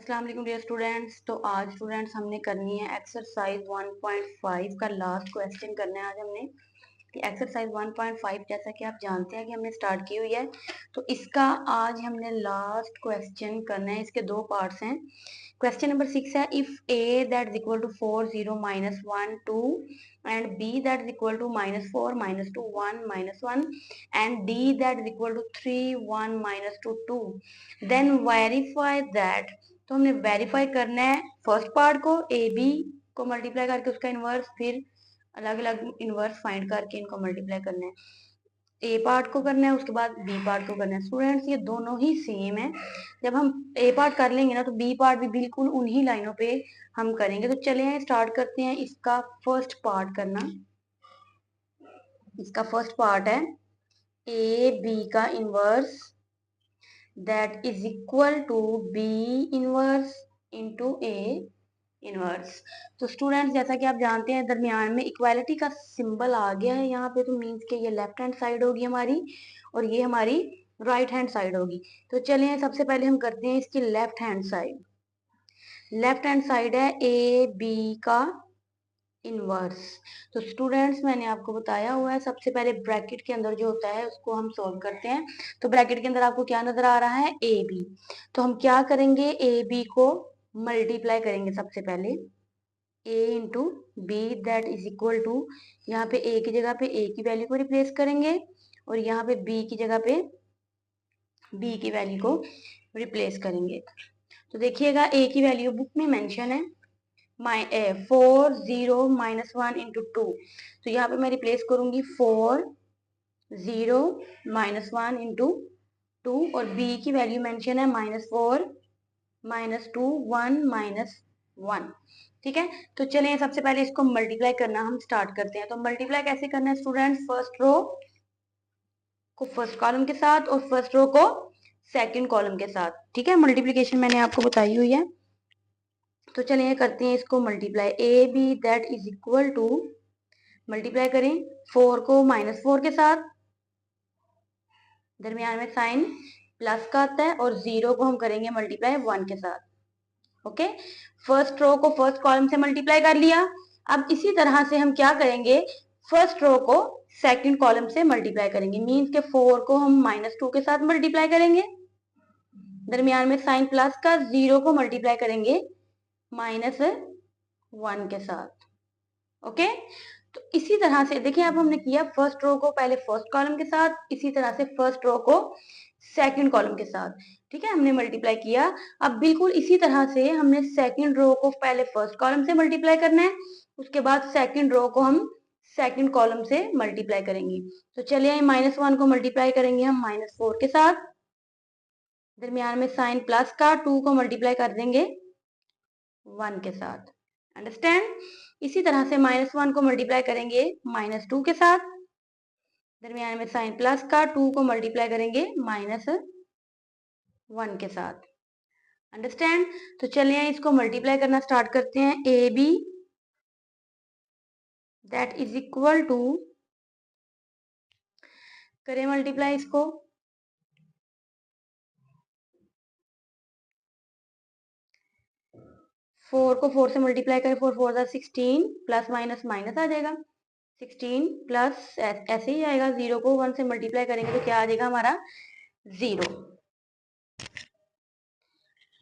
अस्सलाम वालेकुम dear students. तो आज स्टूडेंट्स हमने करनी है एक्सरसाइज 1.5 का लास्ट क्वेश्चन करना है आज हमने। एक्सरसाइज 1.5 जैसा कि आप जानते हैं कि हमने स्टार्ट की हुई है, तो इसका आज हमने लास्ट क्वेश्चन करना है। इसके दो पार्ट्स हैं। क्वेश्चन नंबर 6 है, if A that is equal to 4 0 -1 2 and b that is equal to -4 -2 1 -1 and d that is equal to 3 1 -2 2, then verify that। तो हमने वेरीफाई करना है फर्स्ट पार्ट को, ए बी को मल्टीप्लाई करके उसका इनवर्स, फिर अलग अलग इनवर्स फाइंड करके इनको मल्टीप्लाई करना है। ए पार्ट को करना है, उसके बाद बी पार्ट को करना है। स्टूडेंट्स ये दोनों ही सेम है। जब हम ए पार्ट कर लेंगे ना तो बी पार्ट भी बिल्कुल उन्हीं लाइनों पे हम करेंगे। तो चलिए स्टार्ट करते हैं इसका फर्स्ट पार्ट करना। इसका फर्स्ट पार्ट है ए बी का inverse that is equal to B inverse into A inverse. तो स्टूडेंट्स जैसा कि आप जानते हैं दरमियान में इक्वालिटी का सिंबल आ गया है यहाँ पे, तो मीन्स के ये लेफ्ट हैंड साइड होगी हमारी और ये हमारी राइट हैंड साइड होगी। तो चलिए सबसे पहले हम करते हैं इसकी left hand side. Left hand side है ए बी का इनवर्स। तो स्टूडेंट्स मैंने आपको बताया हुआ है सबसे पहले ब्रैकेट के अंदर जो होता है उसको हम सॉल्व करते हैं। तो ब्रैकेट के अंदर आपको क्या नजर आ रहा है, ए बी। तो हम क्या करेंगे, ए बी को मल्टीप्लाई करेंगे सबसे पहले, a into B that is equal to, यहाँ पे a की जगह पे a की वैल्यू को रिप्लेस करेंगे और यहाँ पे b की जगह पे b की वैल्यू को रिप्लेस करेंगे। तो देखिएगा a की वैल्यू बुक में मेंशन है 4 0 -1 इंटू 2। तो यहाँ पे मैं रिप्लेस करूंगी 4 0 -1 इंटू 2 और b की वैल्यू मेंशन है -4 -2 1 -1। ठीक है, तो चलिए सबसे पहले इसको मल्टीप्लाई करना हम स्टार्ट करते हैं। तो मल्टीप्लाई कैसे करना है स्टूडेंट्स, फर्स्ट रो को फर्स्ट कॉलम के साथ और फर्स्ट रो को सेकंड कॉलम के साथ। ठीक है, मल्टीप्लिकेशन मैंने आपको बताई हुई है। तो चलिए करते हैं इसको multiply, A B that is equal to, multiply करें 4 को -4 के साथ, दरमियान में साइन प्लस का आता है, और 0 को हम करेंगे मल्टीप्लाई 1 के साथ। ओके, फर्स्ट रो को फर्स्ट कॉलम से मल्टीप्लाई कर लिया। अब इसी तरह से हम क्या करेंगे, फर्स्ट रो को सेकंड कॉलम से मल्टीप्लाई करेंगे। मींस के 4 को हम -2 के साथ मल्टीप्लाई करेंगे, दरमियान में साइन प्लस का, 0 को मल्टीप्लाई करेंगे -1 के साथ। ओके, तो इसी तरह से देखिए अब हमने किया फर्स्ट रो को पहले फर्स्ट कॉलम के साथ, इसी तरह से फर्स्ट रो को सेकंड कॉलम के साथ। ठीक है, हमने मल्टीप्लाई किया। अब बिल्कुल इसी तरह से हमने सेकंड रो को पहले फर्स्ट कॉलम से मल्टीप्लाई करना है, उसके बाद सेकंड रो को हम सेकंड कॉलम से मल्टीप्लाई करेंगे। तो चलिए -1 को मल्टीप्लाई करेंगे हम -4 के साथ, दरमियान में साइन प्लस का, 2 को मल्टीप्लाई कर देंगे 1 के साथ। अंडरस्टैंड, इसी तरह से -1 को मल्टीप्लाई करेंगे -2 के साथ, दरमियान में साइन प्लस का, 2 को मल्टीप्लाई करेंगे -1 के साथ। अंडरस्टैंड, तो चलिए इसको मल्टीप्लाई करना स्टार्ट करते हैं। A B that is equal to, करें मल्टीप्लाई इसको, फोर को 4 से मल्टीप्लाई करें, 4 4 16 प्लस माइनस माइनस आ जाएगा 16 प्लस ऐसे ही आएगा। 0 को 1 से मल्टीप्लाई करेंगे तो क्या आ जाएगा हमारा 0।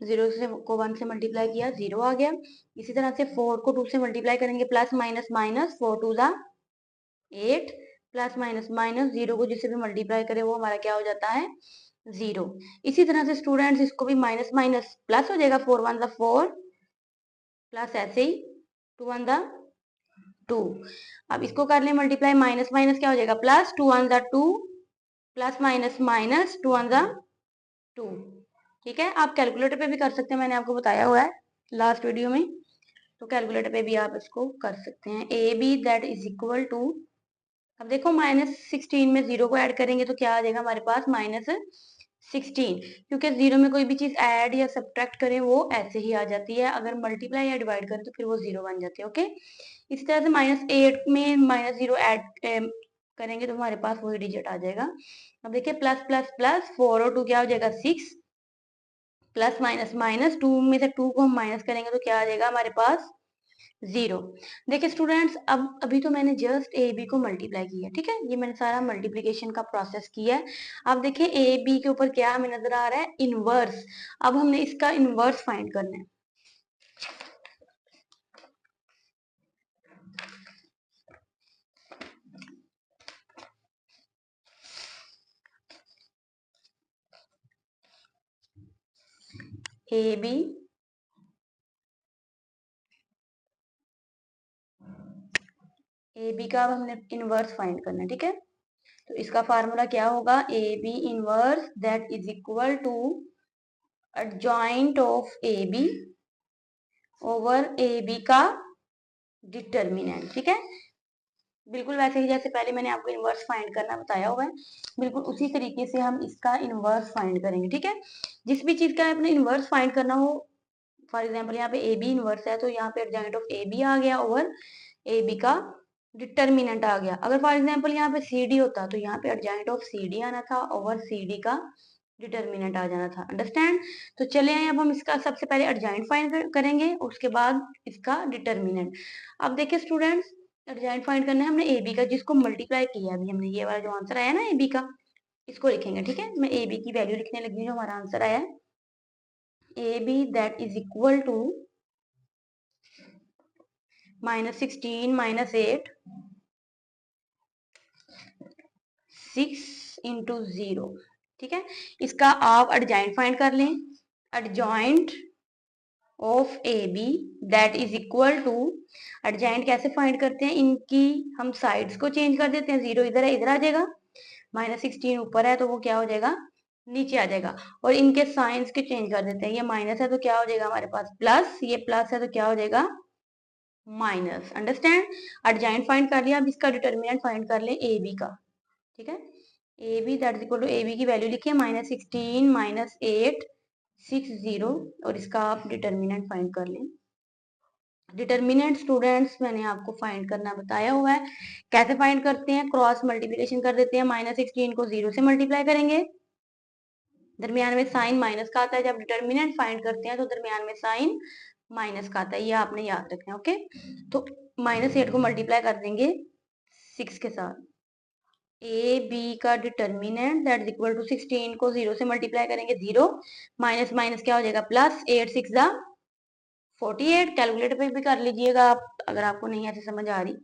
0 से को 1 से मल्टीप्लाई किया, 0 आ गया। इसी तरह से 4 को 2 से मल्टीप्लाई करेंगे, plus minus minus, 4 2 8 plus minus minus, 0 को जिससे भी मल्टीप्लाई करें वो हमारा क्या हो जाता है 0। इसी तरह से स्टूडेंट्स इसको भी माइनस माइनस प्लस हो जाएगा, 4 1 4 प्लस ऐसे ही 2 1 2। अब इसको कर ले मल्टीप्लाई, माइनस माइनस क्या हो जाएगा प्लस, 2 1 2 प्लस माइनस माइनस, 2 1 2। ठीक है, आप कैलकुलेटर पे भी कर सकते हैं, मैंने आपको बताया हुआ है लास्ट वीडियो में। तो कैलकुलेटर पे भी आप इसको कर सकते हैं। A B that is equal to, अब देखो -16 में 0 को ऐड करेंगे तो क्या आ जाएगा हमारे पास -16, क्योंकि 0 में कोई भी चीज ऐड या सब्ट्रैक्ट करें वो ऐसे ही आ जाती है, अगर मल्टीप्लाई या डिवाइड करें तो फिर वो 0 बन जाती है। ओके, इसी तरह से -8 में -0 ऐड करेंगे तो हमारे पास वही डिजिट आ जाएगा। अब देखिए प्लस प्लस प्लस 4 और 2 क्या हो जाएगा 6, प्लस माइनस माइनस, 2 में से 2 को हम माइनस करेंगे तो क्या आ जाएगा हमारे पास 0। देखिए स्टूडेंट्स, अब अभी तो मैंने जस्ट ए बी को मल्टीप्लाई किया, ठीक है, ये मैंने सारा मल्टीप्लीकेशन का प्रोसेस किया है। अब देखिए ए बी के ऊपर क्या हमें नजर आ रहा है, इनवर्स। अब हमने इसका इनवर्स फाइंड करना है। ए बी का अब हमने इनवर्स फाइंड करना है, ठीक है। तो इसका फार्मूला क्या होगा, A B inverse that is equal to adjoint of A B over A B का डिटर्मिनेंट, ठीक है। बिल्कुल वैसे ही जैसे पहले मैंने आपको इनवर्स फाइंड करना बताया हुआ है, बिल्कुल उसी तरीके से हम इसका इनवर्स फाइंड करेंगे, ठीक है। जिस भी चीज का अपने इनवर्स फाइंड करना हो, फॉर एग्जाम्पल यहाँ पे ए बी इनवर्स है तो यहाँ पे एडजॉइंट ऑफ ए बी आ गया ओवर ए बी का डिटर्मिनेंट आ गया। अगर फॉर एग्जाम्पल यहाँ पे सी डी होता तो यहाँ पे एडजॉइंट ऑफ सी डी आना था ओवर सी डी का डिटर्मिनेंट आ जाना था। अंडरस्टैंड। तो चले आए, अब हम इसका सबसे पहले एडजॉइंट फाइंड करेंगे, उसके बाद इसका डिटर्मिनेंट। अब देखिए स्टूडेंट्स, एडजॉइंट फाइंड करना है हमने ए बी का, जिसको मल्टीप्लाई किया अभी हमने, ये वाला जो आंसर आया ना ए बी का, इसको लिखेंगे, ठीक है। मैं ए बी की वैल्यू लिखने लगी हूँ, जो हमारा आंसर आया है A B that is equal to -16 -8 6 into 0, ठीक है। इसका आप एडजॉइंट फाइंड कर लें, adjoint of A B that is equal to, adjoint कैसे फाइंड करते हैं, इनकी हम साइड्स को चेंज कर देते हैं, 0 इधर है इधर आ जाएगा, -16 ऊपर है तो वो क्या हो जाएगा नीचे आ जाएगा, और इनके साइंस के चेंज कर देते हैं, ये माइनस है तो क्या हो जाएगा हमारे पास प्लस, ये प्लस है तो क्या हो जाएगा माइनस। अंडरस्टैंड। एडजॉइंट फाइंड कर लिया, अब इसका डिटर्मिनेंट फाइंड कर ले ए बी का, ठीक है। A B that is equal to, A B की वैल्यू लिखिए -16 -8 60, और इसका आप डिटर्मिनेंट फाइंड कर लें। डिटर्मिनेंट स्टूडेंट्स मैंने आपको फाइंड करना बताया हुआ है, कैसे फाइंड करते हैं, क्रॉस मल्टीप्लिकेशन कर देते हैं, -16 को 0 से मल्टीप्लाई करेंगे, दरमियान में साइन माइनस का आता है, जब डिटर्मिनेंट फाइंड करते हैं तो दरमियान में साइन माइनस का आता है, ये आपने याद रखना है, ओके। तो -8 को मल्टीप्लाई कर देंगे 6 के साथ, ए बी का determinant that is equal to 16 को 0 से मल्टीप्लाई करेंगे 0, माइनस माइनस क्या हो जाएगा प्लस, 8 6 दा 48, कैलकुलेटर पे भी कर लीजिएगा आप अगर आपको नहीं ऐसे समझ आ रही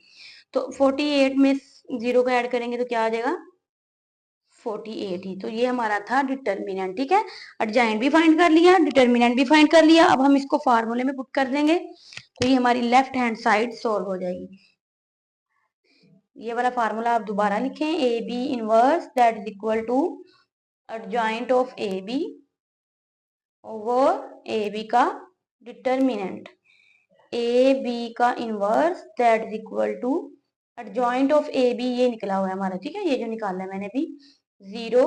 तो। 48 में 0 को ऐड करेंगे तो क्या आ जाएगा 48 ही, तो ये हमारा था डिटर्मिनेंट, ठीक है। एडजॉइंट भी फाइंड कर लिया, डिटर्मिनेंट भी फाइंड कर लिया, अब हम इसको फार्मूले में पुट कर देंगे तो ये हमारी लेफ्ट हैंड साइड सॉल्व हो जाएगी। ये वाला फार्मूला आप दोबारा लिखें, A B inverse that is equal to adjoint of A B over A B का डिटर्मिनेंट, ए बी का inverse that is equal to adjoint of A B, ये निकला हुआ है हमारा, ठीक है, ये जो निकाला है मैंने भी 0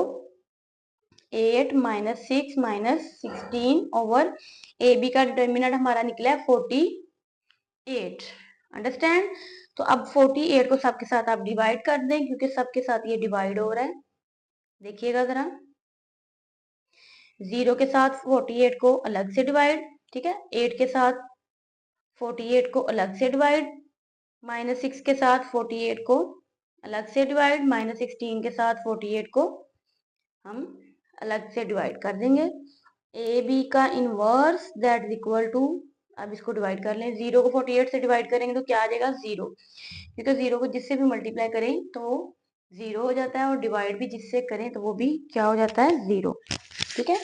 8 -6 -16 ओवर ए बी का डिटर्मिनेंट हमारा निकला है 48। अंडरस्टैंड। तो अब 48 को सबके साथ आप डिवाइड कर दें, क्योंकि सबके साथ ये डिवाइड हो रहा है, देखिएगा जरा, 0 के साथ 48 को अलग से डिवाइड, ठीक है, 8 के साथ 48 को अलग से डिवाइड, -6 के साथ 48 को अलग से डिवाइड, -16 के साथ 48 को हम अलग से डिवाइड कर देंगे। ए बी का inverse that is equal to, अब इसको डिवाइड कर लें, 0 को 48 से डिवाइड करेंगे तो क्या आ जाएगा 0, क्योंकि 0 को जिससे भी मल्टीप्लाई करें तो 0 हो जाता है, और डिवाइड भी जिससे करें तो वो भी क्या हो जाता है 0, ठीक है।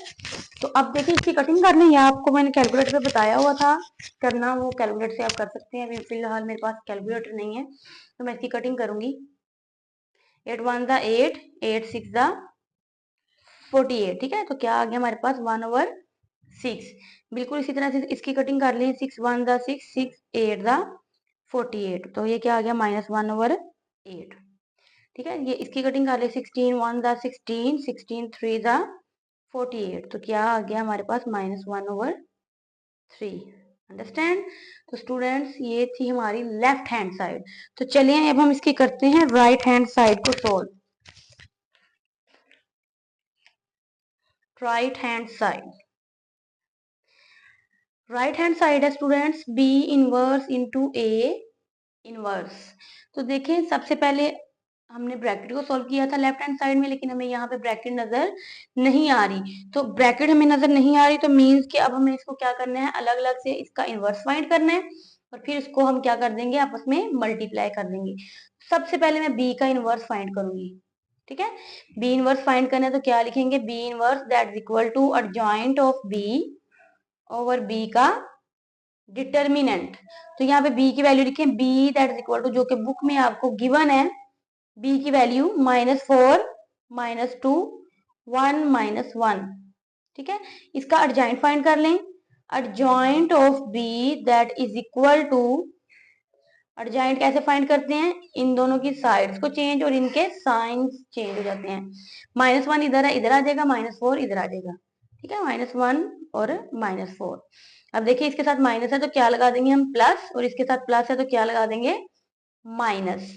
तो अब देखिए इसकी कटिंग करनी है, आपको मैंने कैलकुलेटर पे बताया हुआ था करना, वो कैलकुलेटर से आप कर सकते हैं, अभी फिलहाल मेरे पास कैलकुलेटर नहीं है तो मैं इसकी कटिंग करूंगी। 8 1 दा 8 8 6 दा 48, ठीक है, तो क्या आ गया हमारे पास 1/6। बिल्कुल इसी तरह से इसकी कटिंग कर लें, 6 1 दा 6 6 8 दा 48, तो ये क्या आ गया -1/8, ठीक है। ये इसकी कटिंग कर ले, 16 1 दा 16 16 3 दा 48, तो क्या आ गया हमारे पास -1/3। अंडरस्टैंड। तो स्टूडेंट्स ये थी हमारी लेफ्ट हैंड साइड, तो चलिए अब हम इसकी करते हैं राइट हैंड साइड को solve. Right hand side, right hand side है students B inverse into A inverse. तो देखें सबसे पहले हमने ब्रैकेट को सॉल्व किया था लेफ्ट हैंड साइड में, लेकिन हमें यहाँ पे ब्रैकेट नजर नहीं आ रही। तो ब्रैकेट हमें नजर नहीं आ रही तो मीन्स कि अब हमें इसको क्या करना है, अलग अलग से इसका इनवर्स फाइंड करना है और फिर इसको हम क्या कर देंगे, आपस में मल्टीप्लाई कर देंगे। सबसे पहले मैं बी का इनवर्स फाइंड करूंगी। ठीक है, बी इनवर्स फाइंड करना है तो क्या लिखेंगे, B inverse that is equal to adjoint of B over B का डिटर्मिनेंट। तो यहाँ पे b की वैल्यू लिखें, b that is equal to, जो कि बुक में आपको गिवन है, b की वैल्यू -4 -2 1 -1। ठीक है, इसका एडजॉइंट फाइंड कर लें। Adjoint of b that is equal to, adjoint कैसे फाइंड करते हैं, इन दोनों की साइड्स को चेंज और इनके साइंस चेंज हो जाते हैं। -1 इधर है, इधर आ जाएगा, -4 इधर आ जाएगा। ठीक है, -1 और -4। अब देखिए इसके साथ माइनस है तो क्या लगा देंगे हम, प्लस, और इसके साथ प्लस है तो क्या लगा देंगे, माइनस।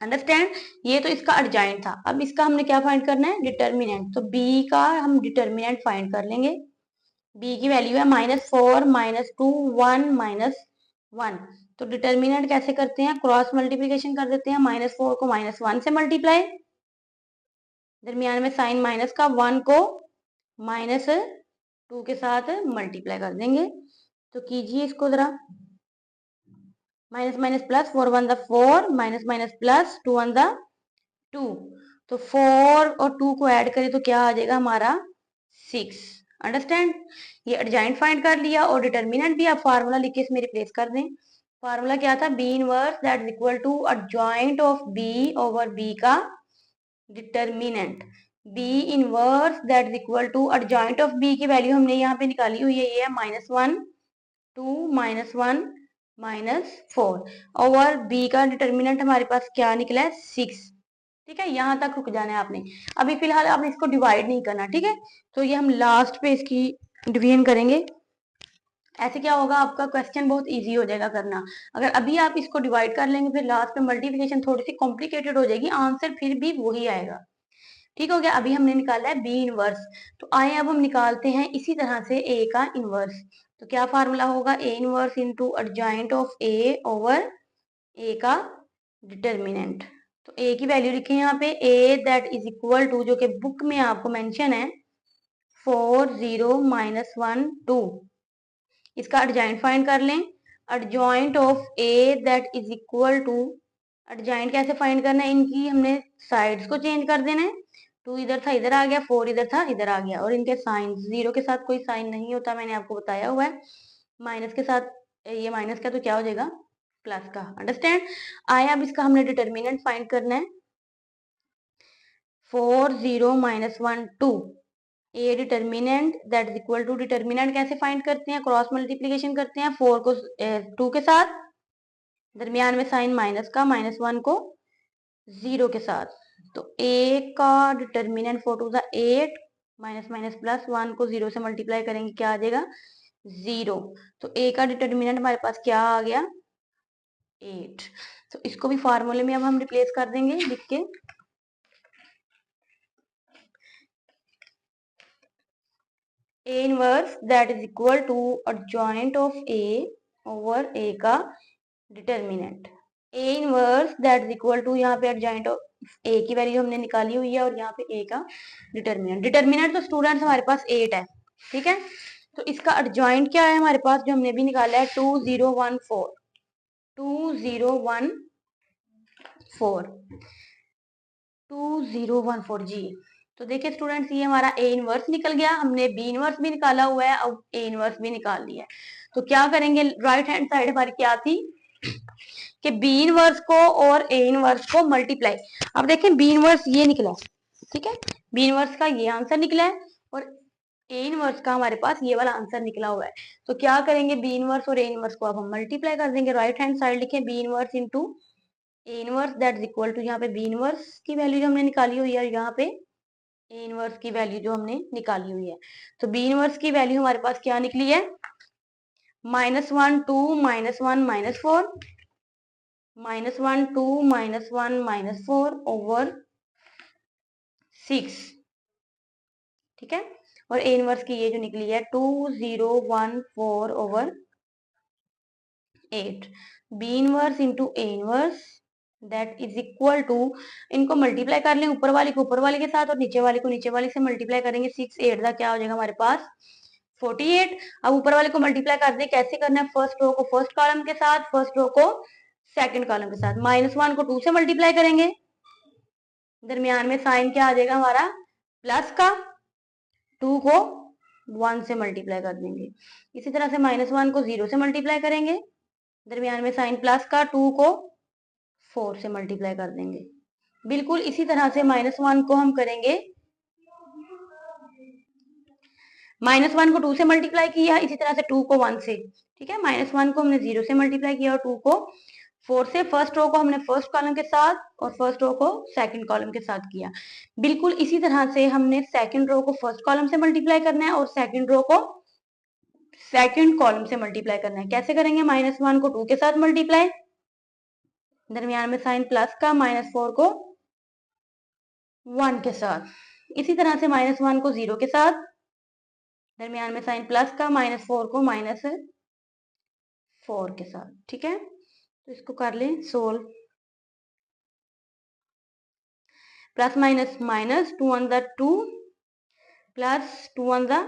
अंडरस्टैंड, ये तो इसका एडजॉइंट था। अब इसका हमने क्या फाइंड करना है, डिटर्मिनेंट। तो b का हम डिटर्मिनेंट फाइंड कर लेंगे। b की वैल्यू है -4 -2 1 -1। तो डिटर्मिनेंट कैसे करते हैं, क्रॉस मल्टीप्लीकेशन कर देते हैं, -4 को -1 से मल्टीप्लाई, दरमियान में साइन माइनस का, 1 को -2 के साथ मल्टीप्लाई कर देंगे। तो कीजिए इसको जरा, minus minus plus, 4 1 the 4 minus minus plus 2 1 the 2। तो 4 और 2 को ऐड करें तो क्या आ जाएगा हमारा 6। अंडरस्टैंड, ये एडजॉइंट फाइंड कर लिया और डिटर्मिनेंट भी आप फार्मूला लिख के इसमें रिप्लेस कर दें। फार्मूला क्या था, B inverse that is equal to adjoint of B over B का determinant. B inverse that is equal to adjoint of B की वैल्यू हमने यहाँ पे निकाली हुई है, ये है -1 2 -1 -4 ओवर बी का डिटर्मिनेंट हमारे पास क्या निकला है, 6। ठीक है, यहां तक रुक जाना है आपने, अभी फिलहाल आपने इसको डिवाइड नहीं करना। ठीक है, तो ये हम लास्ट पे इसकी डिवीजन करेंगे। ऐसे क्या होगा, आपका क्वेश्चन बहुत इजी हो जाएगा करना। अगर अभी आप इसको डिवाइड कर लेंगे फिर लास्ट पे मल्टीप्लिकेशन थोड़ी सी कॉम्प्लिकेटेड हो जाएगी, आंसर फिर भी वही आएगा। ठीक हो गया, अभी हमने निकाला है बी इनवर्स। तो आए अब हम निकालते हैं इसी तरह से ए का इनवर्स। तो क्या फार्मूला होगा, A inverse into adjoint of A over A का डिटर्मिनेंट। तो ए की वैल्यू लिखें यहाँ पे, A that is equal to, जो कि बुक में आपको मेंशन है, 4 0 -1 2। इसका एडजॉइंट फाइंड कर लें। Adjoint of A that is equal to, adjoint कैसे फाइंड करना है, इनकी हमने साइड्स को चेंज कर देना है। 2 इधर था इधर आ गया, 4 इधर था इधर आ गया, और इनके साइन, 0 के साथ कोई साइन नहीं होता, मैंने आपको बताया हुआ है। माइनस के साथ, ये माइनस का तो क्या हो जाएगा, प्लस का। अंडरस्टैंड, आया अब इसका हमने डिटर्मिनेंट फाइंड करना है। 4 0 -1 2, A determinant that is equal to, determinant कैसे फाइंड करते हैं, क्रॉस मल्टीप्लीकेशन करते हैं, 4 को 2 के साथ, दरमियान में साइन माइनस का, -1 को 0 के साथ। तो ए का डिटर्मिनेंट 4 2 8, माइनस माइनस प्लस, 1 को 0 से मल्टीप्लाई करेंगे क्या आ जाएगा, 0। तो ए का डिटर्मिनेंट हमारे पास क्या आ गया, 8। तो इसको भी फार्मूले में अब हम रिप्लेस कर देंगे लिख के, A inverse that is equal to adjoint of A over A का determinant. A inverse that is equal to, यहाँ पे एडजॉइंट ऑफ ए की वैल्यू हमने निकाली हुई है और यहाँ पे ए का डिटर्मिनेंट। डिटर्मिनेंट तो स्टूडेंट्स हमारे पास 8 है। ठीक है, तो इसका एडजॉइंट क्या है हमारे पास, जो हमने भी निकाला है, 2014 2014 2014 जी। तो देखिए स्टूडेंट्स, ये हमारा ए इनवर्स निकल गया, हमने बी इनवर्स भी निकाला हुआ है, अब ए इनवर्स भी निकाल लिया है। तो क्या करेंगे, राइट हैंड साइड हमारी क्या थी कि बी इनवर्स को और ए इनवर्स को मल्टीप्लाई। अब देखें बी इनवर्स ये निकला, ठीक है, बी इनवर्स का ये आंसर निकला है और ए इनवर्स का हमारे पास ये वाला आंसर निकला हुआ है। तो क्या करेंगे, बी इनवर्स और ए इनवर्स को अब हम मल्टीप्लाई कर देंगे। राइट हैंड साइड लिखें, B inverse into A inverse that is equal to, यहाँ पे बी इनवर्स की वैल्यू जो हमने निकाली हुई है और यहाँ पे ए इनवर्स की वैल्यू जो हमने निकाली हुई है। तो बी इनवर्स की वैल्यू हमारे पास क्या निकली है, -1 2 -1 -4, -1 2 -1 -4 ओवर 6। ठीक है, और ए इनवर्स की ये जो निकली है 2014/8। B inverse into A inverse that is equal to, इनको मल्टीप्लाई कर लें, ऊपर वाले को ऊपर वाले के साथ और नीचे वाले को नीचे वाले से मल्टीप्लाई करेंगे। 6 8 का क्या हो जाएगा हमारे पास 48। अब ऊपर वाले को मल्टीप्लाई कर दें, कैसे करना है, फर्स्ट रो को फर्स्ट कॉलम के साथ, फर्स्ट रो को सेकंड कॉलम के साथ। -1 को 2 से मल्टीप्लाई करेंगे, दरमियान में साइन क्या आ जाएगा हमारा प्लस का, 2 को 1 से मल्टीप्लाई कर देंगे। इसी तरह से -1 को 0 से मल्टीप्लाई करेंगे, दरमियान में साइन प्लस का, 2 को 4 से मल्टीप्लाई कर देंगे। बिल्कुल इसी तरह से -1 को हम करेंगे, -1 को 2 से मल्टीप्लाई किया, इसी तरह से 2 को 1 से, ठीक है। -1 को हमने 0 से मल्टीप्लाई किया और 2 को 4 से। फर्स्ट रो को हमने फर्स्ट कॉलम के साथ और फर्स्ट रो को सेकंड कॉलम के साथ किया। बिल्कुल इसी तरह से हमने सेकंड रो को फर्स्ट कॉलम से मल्टीप्लाई करना है और सेकंड रो को सेकंड कॉलम से मल्टीप्लाई करना है। कैसे करेंगे, -1 को 2 के साथ मल्टीप्लाई, दरमियान में साइन प्लस का, -4 को 1 के साथ। इसी तरह से -1 को 0 के साथ, दरमियान में साइन प्लस का, -4 को -4 के साथ, ठीक है। तो इसको कर लें solve. Plus minus minus, 2 1 2 plus 2 1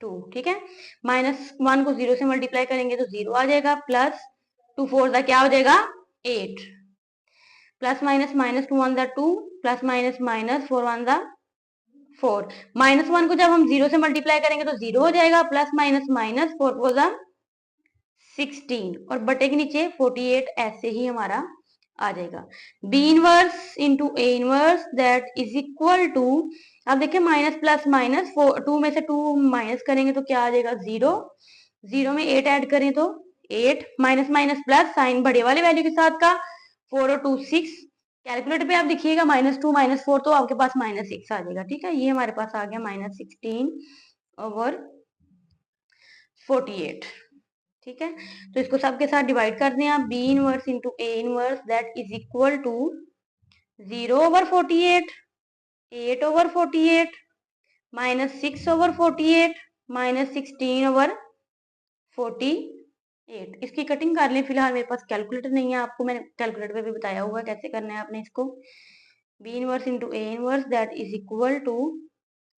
2, ठीक है। -1 को 0 से मल्टीप्लाई करेंगे तो 0 आ जाएगा, प्लस 2 4 क्या हो जाएगा 8, plus minus minus 2 1 2 plus minus minus 4 1 4। -1 को जब हम 0 से मल्टीप्लाई करेंगे तो 0 हो जाएगा, प्लस माइनस माइनस 4 4 16 और बटे के नीचे 48 ऐसे ही हमारा आ जाएगा। B inverse into A inverse that is equal to, अब देखिए माइनस प्लस माइनस, 2 में से 2 माइनस करेंगे तो क्या आ जाएगा 0, 0 में 8 ऐड करें तो 8, माइनस माइनस प्लस, साइन बड़े वाले वैल्यू के साथ का, 4 और 2 6। कैलकुलेटर पे आप देखिएगा -2 -4 तो आपके पास -6 आ जाएगा, ठीक है। ये हमारे पास आ गया -16/48, ठीक है। तो इसको सबके साथ डिवाइड कर दें आप, B inverse into A inverse that is equal to 0/48, 8/48, -6/48, -16/48। इसकी कटिंग कर लें। फिलहाल मेरे पास कैलकुलेटर नहीं है, आपको मैंने कैलकुलेटर पे भी बताया हुआ कैसे करना है आपने इसको। B inverse into A inverse that is equal to,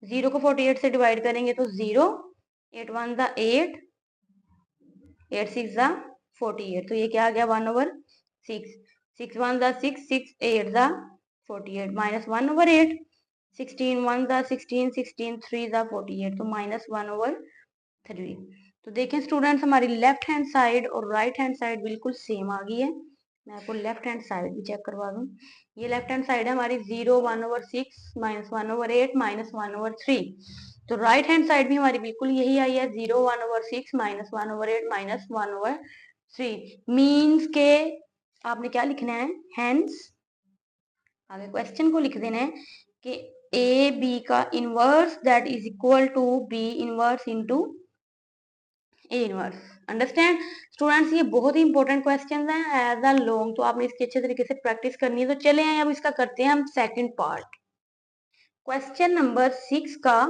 0 को 48 से डिवाइड करेंगे तो 0, 8 1 8, 8 6 48, तो ये क्या आ गया 1/6, 6 1 6, 6 8 48, -1/8, 16 1 16, 16 3 48, तो -1/3। तो देखें स्टूडेंट्स, हमारी लेफ्ट हैंड साइड और राइट हैंड साइड बिल्कुल सेम आ गई है। मैं आपको लेफ्ट हैंड साइड भी चेक करवा दूं। ये लेफ्ट हैंड साइड है हमारी 0 1/6 -1/8 -1/3। तो राइट हैंड साइड भी हमारी बिल्कुल यही आई है, 0 1/6 -1/8 -1/3। मीन्स के आपने क्या लिखना है, हैंस आगे क्वेश्चन को लिख देना है कि ए बी का inverse that is equal to B inverse into A inverse. Understand students, ये बहुत ही इंपॉर्टेंट क्वेश्चन है एज अ लॉन्ग, तो आपने इसकी अच्छे तरीके से प्रैक्टिस करनी है। तो चले आए अब इसका करते हैं हम सेकंड पार्ट। क्वेश्चन नंबर 6 का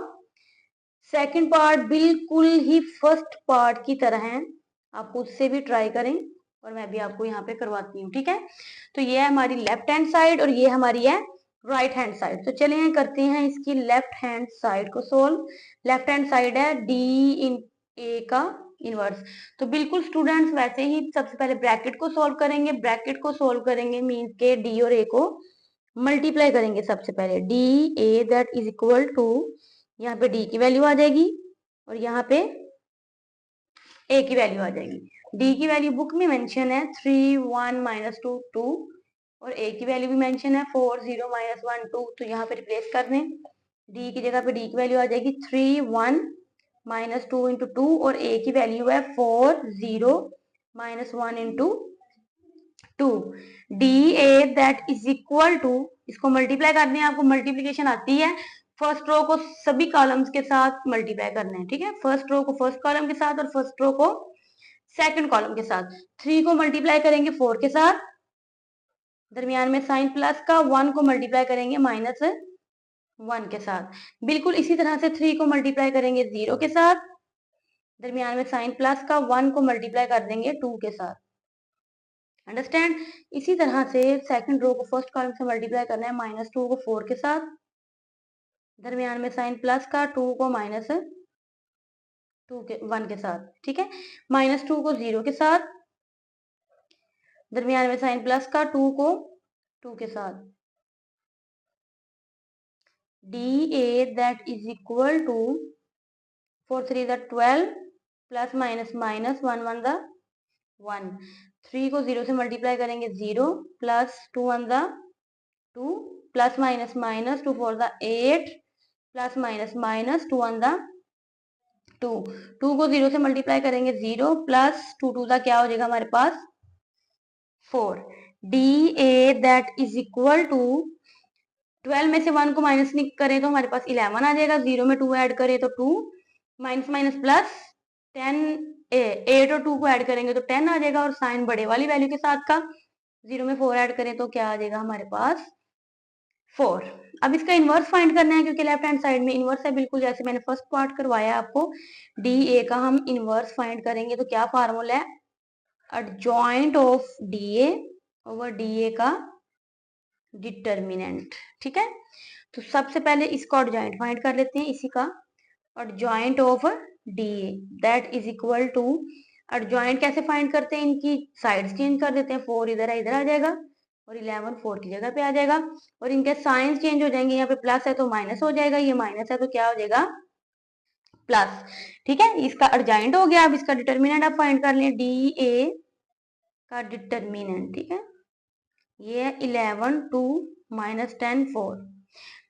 सेकंड पार्ट बिल्कुल ही फर्स्ट पार्ट की तरह है, आप खुद से भी ट्राई करें और मैं भी आपको यहाँ पे करवाती हूँ, ठीक है। तो ये है हमारी लेफ्ट हैंड साइड और ये हमारी है राइट हैंड साइड। तो चलिए करते हैं इसकी लेफ्ट हैंड साइड को सोल्व। लेफ्ट हैंड साइड है डी इन ए का इनवर्स। तो बिल्कुल स्टूडेंट्स वैसे ही सबसे पहले ब्रैकेट को सोल्व करेंगे। ब्रैकेट को सोल्व करेंगे मीन्स के डी और ए को मल्टीप्लाई करेंगे। सबसे पहले D A that is equal to, यहाँ पे डी की वैल्यू आ जाएगी और यहाँ पे ए की वैल्यू आ जाएगी। डी की वैल्यू बुक में मेंशन है 3 1 -2 2 और ए की वैल्यू भी मेंशन है 4 0 -1 2, तो यहाँ पे रिप्लेस कर दें। डी की जगह पे डी की वैल्यू आ जाएगी 3 1 -2 इंटू 2 और ए की वैल्यू है 4 0 -1 into 2। D A that is equal to, इसको मल्टीप्लाई कर दें, आपको मल्टीप्लीकेशन आती है। फर्स्ट रो को सभी कॉलम्स के साथ मल्टीप्लाई करना है, ठीक है। फर्स्ट रो को फर्स्ट कॉलम के साथ और फर्स्ट रो को सेकंड कॉलम के साथ। 3 को मल्टीप्लाई करेंगे 4 के साथ, दरमियान में साइन प्लस का, 1 को मल्टीप्लाई करेंगे 1 के साथ। बिल्कुल इसी तरह से 3 को मल्टीप्लाई करेंगे 0 के साथ, दरमियान में साइन प्लस का, 1 को मल्टीप्लाई कर देंगे 2 के साथ। अंडरस्टैंड। इसी तरह से सेकंड रो को फर्स्ट कॉलम से मल्टीप्लाई करना है, -2 को 4 के साथ, दरमियान में साइन प्लस का, 2 को -1 के साथ। ठीक है, -2 को 0 के साथ, दरमियान में साइन प्लस का, 2 को 2 के साथ। DA that is equal to 4 3 the 12 plus minus minus 1 1 the 1। 3 को 0 से मल्टीप्लाई करेंगे 0 plus 2 1 the 2 plus minus minus 2 4 the 8 plus minus minus 2 1 the 2। 2 को 0 से मल्टीप्लाई करेंगे 0 प्लस 2 2 का क्या हो जाएगा हमारे पास 4। DA that is equal to 12 में से 1 को माइनस करें तो हमारे पास 11 आ जाएगा, 0 में 2 ऐड करें तो 2, माइनस माइनस प्लस 10, 8 और 2 को ऐड करेंगे तो 10 आ जाएगा, और साइन बड़े वाली वैल्यू के साथ का, 0 में 4 ऐड करें तो क्या आ जाएगा हमारे पास 4। अब इसका इनवर्स फाइंड करना है, क्योंकि लेफ्ट हैंड साइड में इनवर्स है, बिल्कुल जैसे मैंने फर्स्ट पार्ट करवाया आपको। DA का हम इनवर्स फाइंड करेंगे तो क्या फार्मूला है, adjoint of DA over DA का डिटर्मिनेंट। ठीक है, तो सबसे पहले इसका एडजॉइंट फाइंड कर लेते हैं, इसी का adjoint of DA that is equal to, adjoint कैसे फाइंड करते हैं, इनकी साइड्स चेंज कर देते हैं, 4 इधर है इधर आ जाएगा, और 11 4 की जगह पे आ जाएगा, और इनके साइंस चेंज हो जाएंगे, यहाँ पे प्लस है तो माइनस हो जाएगा, ये माइनस है तो क्या हो जाएगा प्लस। ठीक है, इसका एडजॉइंट हो गया। अब इसका डिटर्मिनेंट आप फाइंड कर लें, DA का डिटर्मिनेंट। ठीक है, ये 11 2 -10 4।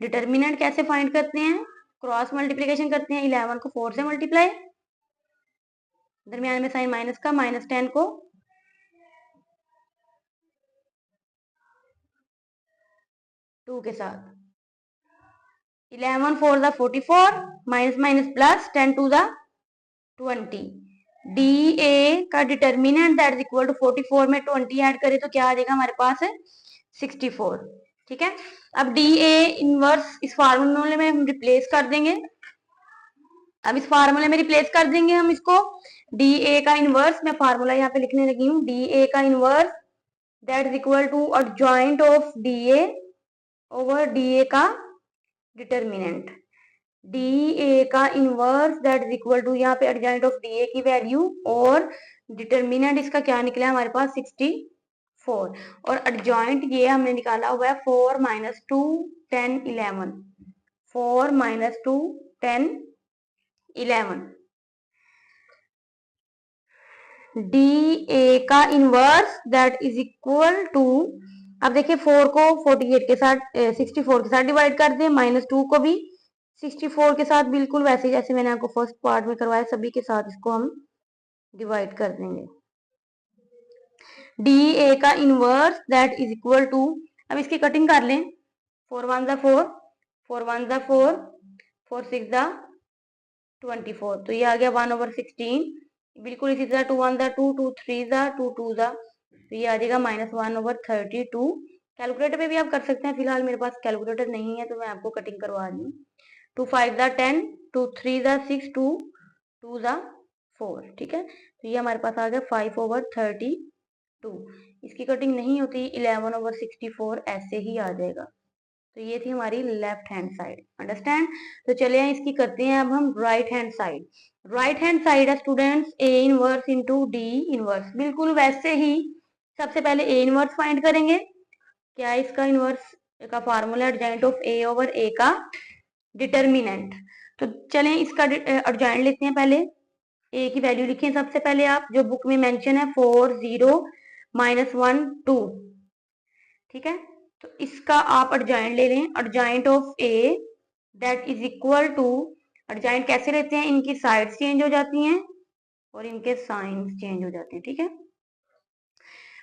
डिटर्मिनेंट कैसे फाइंड करते हैं, क्रॉस मल्टीप्लीकेशन करते हैं, 11 को 4 से मल्टीप्लाई, दरमियान में साइन माइनस का, -10 को 2 के साथ, 11 4 द 44, माइनस माइनस प्लस 10 2 द 20। DA का determinant that is equal to 44 में 20 ऐड करें तो क्या आ जाएगा हमारे पास 64। ठीक है, अब DA इनवर्स इस फार्मूले में हम रिप्लेस कर देंगे, अब इस फार्मूले में रिप्लेस कर देंगे हम इसको। DA का इनवर्स, मैं फार्मूला यहाँ पे लिखने लगी हूँ, DA का inverse that is equal to adjoint of DA over DA का डिटर्मिनेंट। DA का inverse that is equal to, यहाँ पे एडजॉइंट ऑफ DA की वैल्यू और डिटर्मिनेंट इसका क्या निकला है हमारे पास 64, और एडजॉइंट ये हमने निकाला हुआ है 4 -2 10 11, 4 -2 10 11। DA का inverse that is equal to, अब देखिए 4 को 48 के साथ 64 के साथ डिवाइड कर दें, -2 को भी 64 के साथ, बिल्कुल वैसे जैसे मैंने आपको फर्स्ट पार्ट में करवाया, सभी के साथ इसको हम डिवाइड कर देंगे। DA का inverse that is equal to, अब इसकी कटिंग कर लें, 4 1 दा 4, 4 1 दा 4, 4 6 दा 24, तो ये आ गया 1/16। बिल्कुल इसी तरह 2 1 दा 2, 2 3 दा 2 2 दा, तो ये आ जाएगा -1/32। कैलकुलेटर पे भी आप कर सकते हैं, फिलहाल मेरे पास कैलकुलेटर नहीं है तो मैं आपको कटिंग करवा रही हूँ। 2 5 दा 10, 2 3 दा 6, 2 2 दा 4। ठीक है, तो ये हमारे पास आ गया 5/32। इसकी कटिंग नहीं होती, 11/64 ऐसे ही आ जाएगा। तो ये थी हमारी लेफ्ट हैंड साइड। अंडरस्टैंड। तो चलिए इसकी करते हैं अब हम right hand side. Right hand side है students A inverse into D inverse. बिल्कुल वैसे ही सबसे पहले A इनवर्स फाइंड करेंगे। क्या है इसका इनवर्स का formula, adjoint of A over A का डिटर्मिनेंट। तो चलें इसका एडजॉइंट लेते हैं। पहले A की वैल्यू लिखें सबसे पहले आप, जो बुक में मेंशन है 4 0 -1 2। ठीक है, तो इसका आप एडजॉइंट ले लें, adjoint of A that is equal to, adjoint कैसे लेते हैं, इनकी साइड्स चेंज हो जाती हैं और इनके साइंस चेंज हो जाते हैं। ठीक है,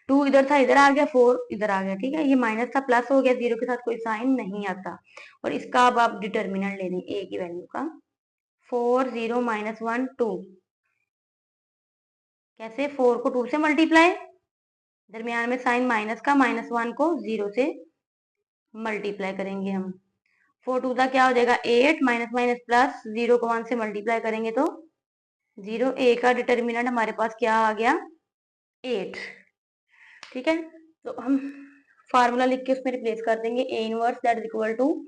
2 इधर था इधर आ गया, 4 इधर आ गया। ठीक है, ये माइनस था प्लस हो गया, 0 के साथ कोई साइन नहीं आता। और इसका अब आप डिटर्मिनेंट ले लें A की वैल्यू का, 4 0 -1 2। कैसे, 4 को 2 से मल्टीप्लाई, दरमियान में साइन माइनस का, -1 को 0 से मल्टीप्लाई करेंगे हम, 4 टू दा क्या हो जाएगा 8, माइनस माइनस प्लस, 0 को 1 से मल्टीप्लाई करेंगे तो 0। ए का डिटर्मिनेंट हमारे पास क्या आ गया 8। ठीक है, तो हम फार्मूला लिख के उसमें रिप्लेस कर देंगे A inverse that is equal to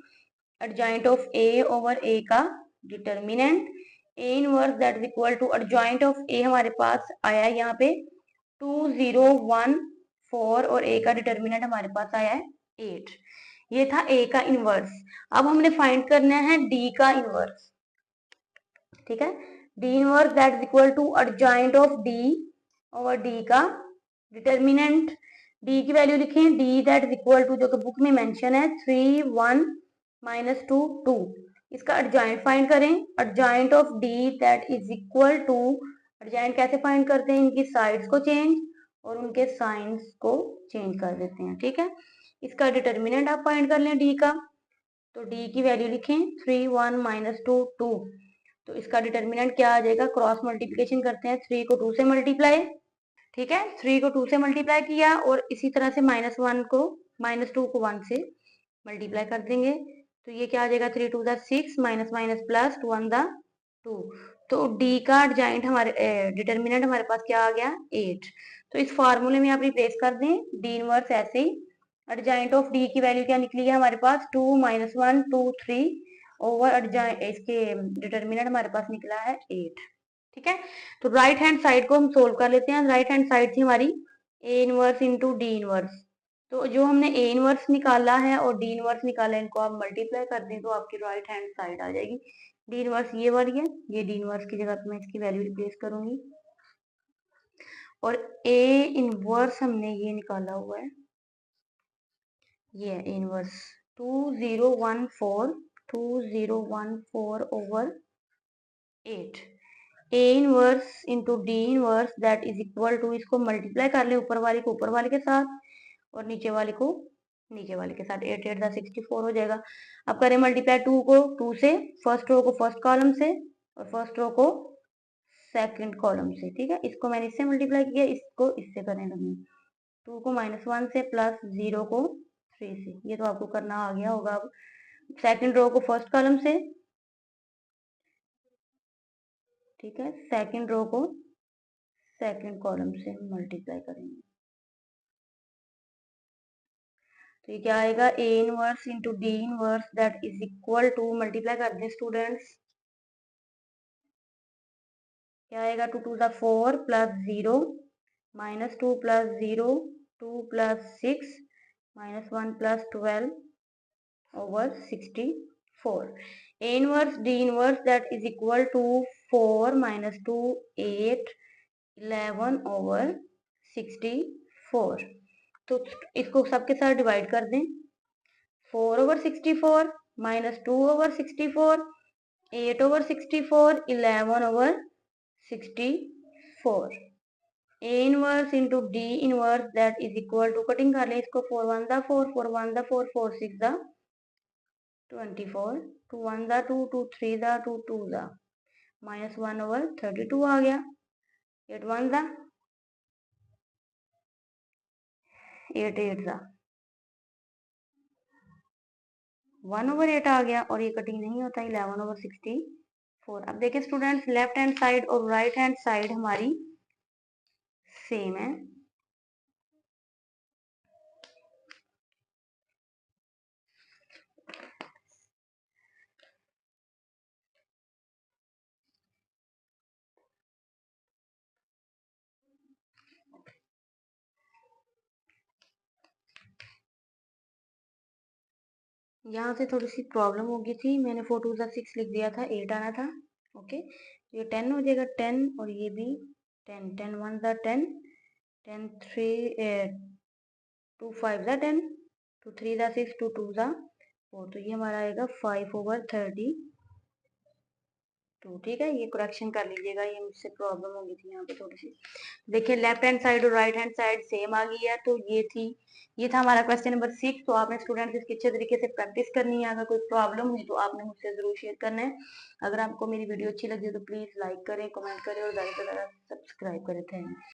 adjoint of A over A का determinant. A inverse that is equal to adjoint of A हमारे पास आया है यहाँ पे 2 0 1 4 और ए का डिटर्मिनेंट हमारे पास आया है 8। ये था ए का इनवर्स। अब हमने फाइंड करना है डी का इनवर्स। ठीक है, D inverse that is equal to adjoint of D over D का डिटर्मिनेंट। डी की वैल्यू लिखें, D that is equal to जो कि बुक में मेंशन है 3 1 माइनस 2 2। इसका एडजॉइंट फाइंड करें, adjoint of D that is equal to, adjoint कैसे फाइंड करते हैं, इनकी साइड्स को चेंज और उनके साइंस को चेंज कर देते हैं। ठीक है, इसका डिटर्मिनेंट आप फाइंड कर लें डी का, तो डी की वैल्यू लिखें 3 1 माइनस 2 2। तो इसका डिटर्मिनेंट क्या आ जाएगा, क्रॉस मल्टीप्लिकेशन करते हैं, 3 को 2 से मल्टीप्लाई। ठीक है, 3 को 2 से मल्टीप्लाई किया और इसी तरह से माइनस 2 को 1 से मल्टीप्लाई कर देंगे, तो ये क्या आ जाएगा 3 2 दा 6 माइनस माइनस प्लस 2 1 दा 2। तो डी का एडजॉइंट हमारे डिटर्मिनेंट हमारे पास क्या आ गया 8। तो इस फार्मूले में आप रिप्लेस कर दें डी इनवर्स ऐसे ही। एडजॉइंट ऑफ डी की वैल्यू क्या निकली है हमारे पास 2 माइनस 1 2 3 ओवर एडजॉइंट, इसके डिटर्मिनेंट हमारे पास निकला है 8। ठीक है, तो राइट हैंड साइड को हम सोल्व कर लेते हैं। राइट हैंड साइड थी हमारी ए इनवर्स इंटू डी इनवर्स। तो जो हमने ए इनवर्स निकाला है और डी इनवर्स निकाला है, इनको आप मल्टीप्लाई कर दें तो आपकी राइट हैंड साइड आ जाएगी। डी इनवर्स ये वाली है, ये डी इनवर्स की जगह पे मैं इसकी वैल्यू रिप्लेस करूंगी। और ए इनवर्स हमने ये निकाला हुआ है, ये A inverse 2014 over 8। A inverse into D inverse that is equal to, इसको मल्टीप्लाई कर ले ऊपर वाले को ऊपर वाले के साथ और नीचे वाले को नीचे वाले के साथ, 8 8 दा 64 हो जाएगा। अब करें मल्टीप्लाई 2 को 2 से, फर्स्ट रो को फर्स्ट कॉलम से और फर्स्ट रो को सेकंड कॉलम से। ठीक है, इसको मैंने इससे मल्टीप्लाई किया, इसको इससे करें लगेंगे, 2 को -1 से प्लस 0 को 3 से। ये तो आपको करना आ गया होगा। अब सेकंड रो को फर्स्ट कॉलम से, ठीक है, सेकंड रो को सेकंड कॉलम से मल्टीप्लाई करेंगे, तो ये क्या आएगा A inverse into D inverse that is equal to, multiply कर दें स्टूडेंट्स, क्या आएगा 2 2 दा 4 plus 0 minus 2 plus 0 2 plus 6 minus 1 plus 12 over 64। A inverse D inverse that is equal to 4 minus 2 8 11 over 64। तो इसको सबके साथ डिवाइड कर दें, 4 over 64 minus 2 over 64 8 over 64 11 over 64। A inverse into D inverse that is equal to, cutting कर लें इसको, 4 1 दा 4 4 1 दा 4 4 6 दा 24 2 1 दा 2 2 3 दा 2 2 दा माइनस 1 ओवर 32 आ गया, 8 1 दा 8 8 दा 1 ओवर 8 आ गया और ये कटिंग नहीं होता, 11 ओवर 64। अब देखिए स्टूडेंट्स, लेफ्ट हैंड साइड और राइट हैंड साइड हमारी सेम है। यहाँ से थोड़ी सी प्रॉब्लम हो गई थी, मैंने 4 2 6 लिख दिया था, 8 आना था। ओके, ये 10 हो जाएगा 10 और ये भी 10 10 1 दा 10 10 3 2 5 दा 10 2 3 दा 6 2 2 दा 4। तो ये हमारा आएगा 5 ओवर 32। ठीक है, ये करेक्शन कर लीजिएगा, ये मुझसे प्रॉब्लम हो गई थी यहाँ पे थोड़ी सी। देखिए लेफ्ट हैंड साइड और राइट हैंड साइड सेम आ गई है। तो ये था हमारा क्वेश्चन नंबर 6। तो आपने स्टूडेंट्स इसकी अच्छे तरीके से प्रैक्टिस करनी है। अगर कोई प्रॉब्लम हुई तो आपने मुझसे जरूर शेयर करना है। अगर आपको मेरी वीडियो अच्छी लगी तो प्लीज लाइक करें, कमेंट करें और ज़्यादा से ज़्यादा सब्सक्राइब करें। Thank you.